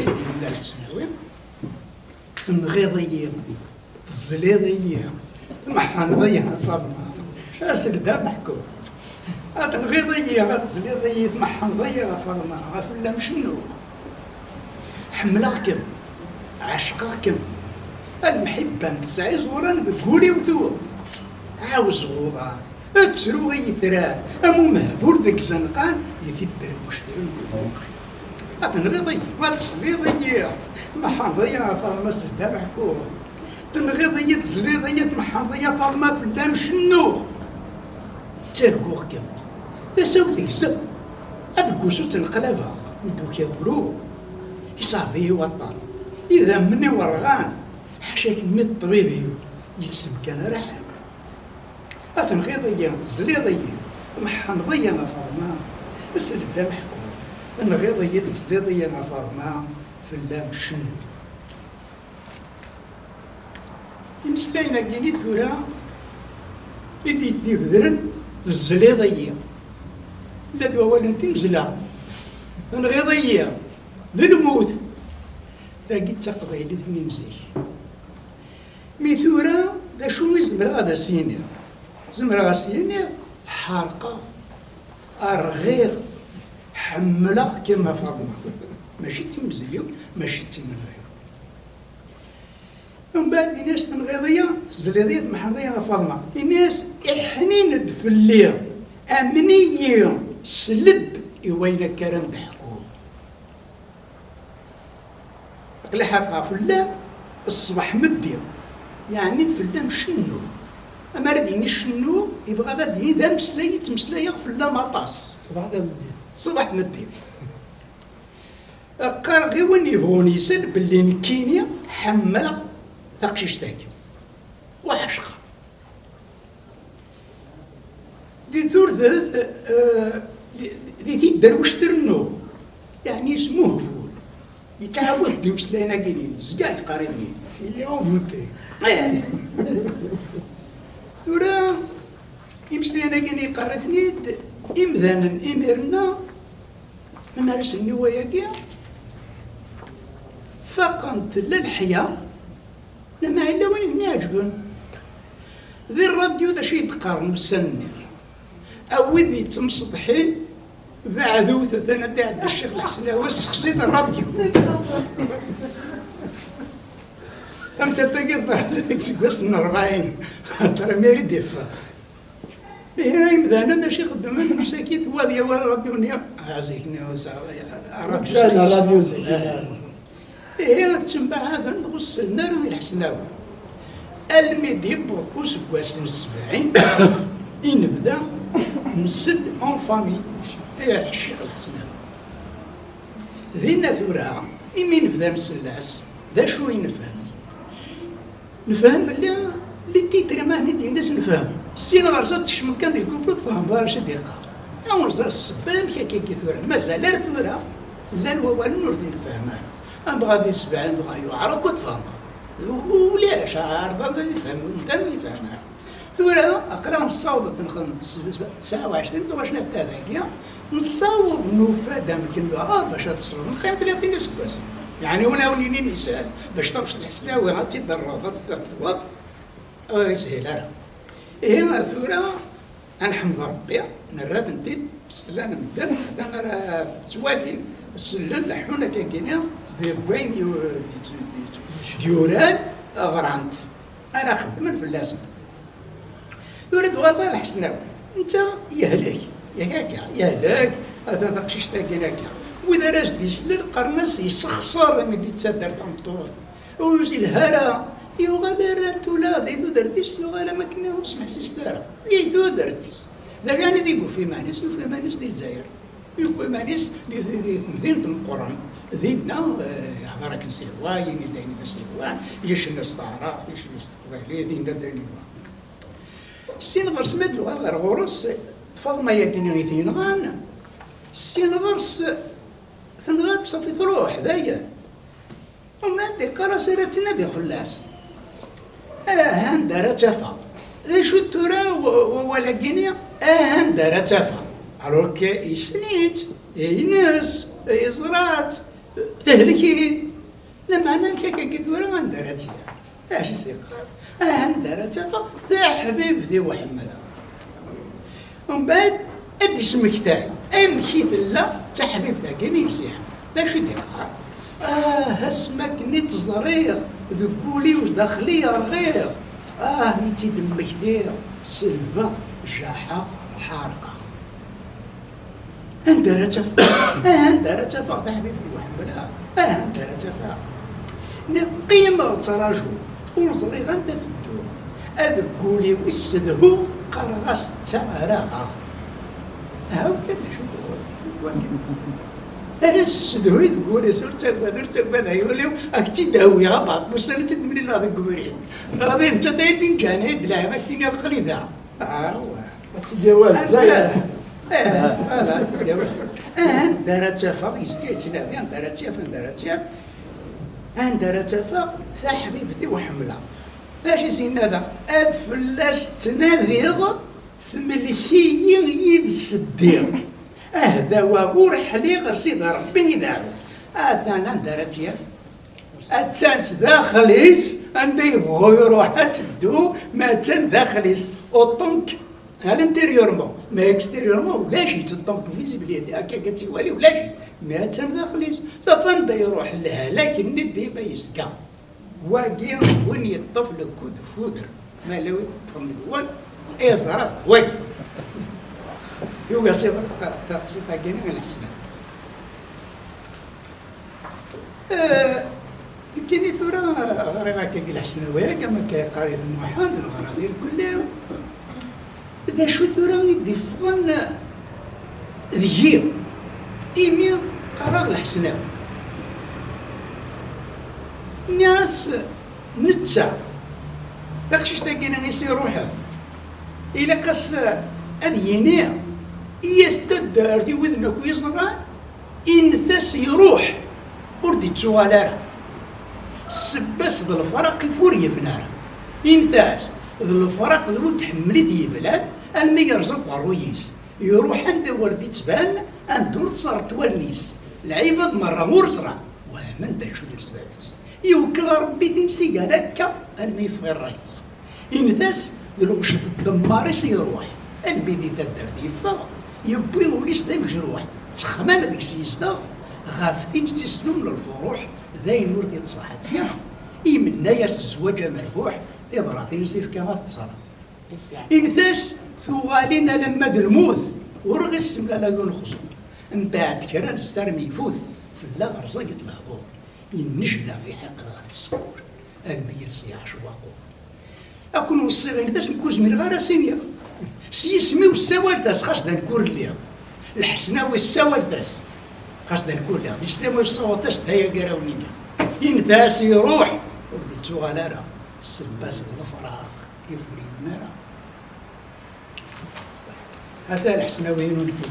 ماشي ديال الحسناوي تنغيضيه تزليضيه محنضيه فاطمه اسكدا محكوم تنغيضيه تزليضيه محنضيه فاطمه غفلا مشنو حملكم عشقكم المحبه نتسعي زوران قولي وثور عاوز غوضان تسرو يثران امو مهبور ذاك زنقان يثي الدروش تنغيضيه تزليضيه محنضيه فاطمه اسكدا محكوم تنغيضيه تزليضيه محنضيه فاطمه فلا مشنو ترقوغ كم تساو تكذب هذا كوسو تنقلبها ندوك يقولوا يصابي وطن إذا مني ورغان حاشاك من الطبيب يتسم كان راح تنغيضية تزليضية محنضية ما فاطمة بس الدا محكوم تنغيضية تزليضية ما فاطمة في اللام شنو يمسلاينا كيني ثورة يدي بدرن الزليضية لا دوا انت مزلا الغيضية للموت تاقي تقبيلي ثمي مزيح ميثورة دا شو يزمر هذا سيني زمر هذا سيني حارقة أرغير حملة كما فاطمة ماشي تمزليو ماشي تمنغيو من بعد الناس تنغيضية تزليضية محمدية فاطمة الناس إحنين دفلية أمنية سلب وين كرم ضحكوا قل حقا فلا الصباح مدي يعني فلا مشنو اما رديني شنو يبغى هذا ديني ذا مسلاية فلا مطاس صباح مدي قال غير وين يبغون يسال باللي نكينيا حمله تقشيش تاكي وحشقه دي ثور ذات دي تيدروش ترنو يعني اسمه فول يتعود دي مسلاينا كيني زقاق قريبين اليوم فوتي ثورا يمسلاينا كيني قارثني إمذانا إمرنا نمارس النوايا كيا فقمت للحياة لما إلا وين يعجبن ذي الراديو ذا شي يتقارن السنة أو ذي تمسطحين بعدو ثنا عند الشيخ الحسناوي وسخسيت الراديو أمس تلقيت تقص من 40 ترى ما يريد يفهم إيه يمدانا ماشي خدمنا مساكين وادي ورا الراديو نيا عزيكني راديو إيه تسمى هذا نغص النار من الحسناوي الميدي بوكوس كواسن 70 ينبدا نسد اون فامي يا الشيخ الحسناوي ذينا ثورة إمي نبدا مسلاس ذا شو نفهم بلي اللي تيتري ما هني ديال الناس نفهم السين غرزات تشمل كان ديال الكوبل فهم باش ديقا أو نزار السبان كي ثورة مازال لا ثورة لا الوالو نورث نفهمها أم غادي 70 غايو عرق وتفهمها ولاش عارضة يفهموا مدام يفهمها ثورة أقرا مصاوضة نخدم 29 واش نتا ذاكيا مصاوض نوفا يمكن باش تصرف نخيم 30 سكواس يعني ولا وليني نسال باش تمشي الحسناوي غادي تدرب تتوض يسهل إيه ثورة الحمد ربي نرات ندير في السلالة مدام أنا توالين السلال لحونا كاكينا ذي بوين ديوران غرانت أنا خدمت في اللازم يريد غابة الحسناوي أنت يهلاك يهلاك هذا تقشيش تاكيناك وإذا راج ديسلل قرناس يسخسر من دي تصدر تمطور ويجي الهرا يغادر تولا ذي درديس يغالا ما كنا نسمع سيستارا يثو درديس ذا يعني ذي في مانيس يوفي مانيس ديال الجزائر يوفي مانيس دي مدينة القرآن ذينا هضرك نسيواي نديني ذا سيوان يش الناس تعرف يش الناس تقبالي ذينا ديني السين غرس مدلو غير غرس فاطمة ياكيني غيثين غانا السين غرس ثنغاد بصفي تروح ذايا وما عندي قرا سيرتنا دي خلاص هندرة تفا ليش الترا ولا جينيا هندرة تفا أروك يسنيت ينس يزرات تهلكين لما أنا كيكيت ورا غندارتي اش يسيقال غندارتها تاع حبيبتي وحملها ومن بعد ادي سمكتاي امشي لا تاع حبيبتها كاين يمسيح باش يديقها اسمك نيت زريغ ذكولي وداخلي رغيغ ميتي دمك دير سلبة جاحة حارقة اندارتها اندارتها فاق حبيبتي وحملها اندارتها قيمة تراجو ونزري غندا تبدو أذكولي ويسدهو قرغاس تاراها هاو كان شوفوا أنا السدهو يقولي سرت تقبل يوليو أكتي داوي غابط مش سنت من الله ذكورين غادي أنت دايدين جاني دلا ما كاين عقلي ذا تداوال زايا لا تداوال دارت فاق يسكيتنا دارت دارت فاق ثا حبيبتي وحملها ماشي سينا ذا فلاش تناديغ تملكي يد السدير اهدا وغور حليق رصيد ربي يدعو انا دارتيا التانس داخليس عندي يبغوا يروح تدو ما تن داخليس الطنك الانتيريورمون ما اكستيريورمون ولا شي الطنك فيزيبليتي هكا قالتي والي ولا شي ما تن داخليس صافا نبدا يروح لها لكن ندي ما يسكا واقي وين يطفل كود فودر ما لو يطفل الواد زرا واقي يوغا سي تقصي تاكين على السنه كاين ثورة غير هكا الحسناوية كما كيقاري المحاضر الغراضير كلها ذا شو ثورة ندي فغن ذيير إيمي قرا الحسناوي ناس نتسع تاكشيش تاكينا نسي روحها إلا قص أذينيا يستدار في وذنك ويزرع إنثاس يروح وردي تسوالارا السباس ذا الفرق الفورية بنارا إنثاس ذا الفرق ذو تحملي ذي بلاد المي يرزق الرويس يروح عند وردي تبان أندور تصار توالنيس العباد مرة مرزرع ومن دا شو السبابس يوكل ربي تمسي قال هكا المي يفغي الرئيس إنثاس ذو وشد الدماريس يروح البيدي تدر ديفا يبوي موليس دا مجروح تخمام ديك سيزدا غافتين سيسلوم للفروح ذاين ورد يتصاحتيا يمنا ياس الزواج مربوح إبراهيم سيف كما تصرف إنثاس ثوالينا لما الموت ورغي السملا لا ينخصو من بعد كرا نسترمي يفوت في الله غرزق المهبور ينجلى في حق غاد السكور الميت سيعش واقو أكون وصي إنثاس نكوز من غير سينيا سيسمي والسوال داس خاص دا نكور ليها الحسناوي السوال داس خاص دا نكور ليها بسلام والصوت داس دايا القراونية إنثاس يروح وبدتو غالارا السباس الفراغ يفريد نارا هذا الحسناويين ونكور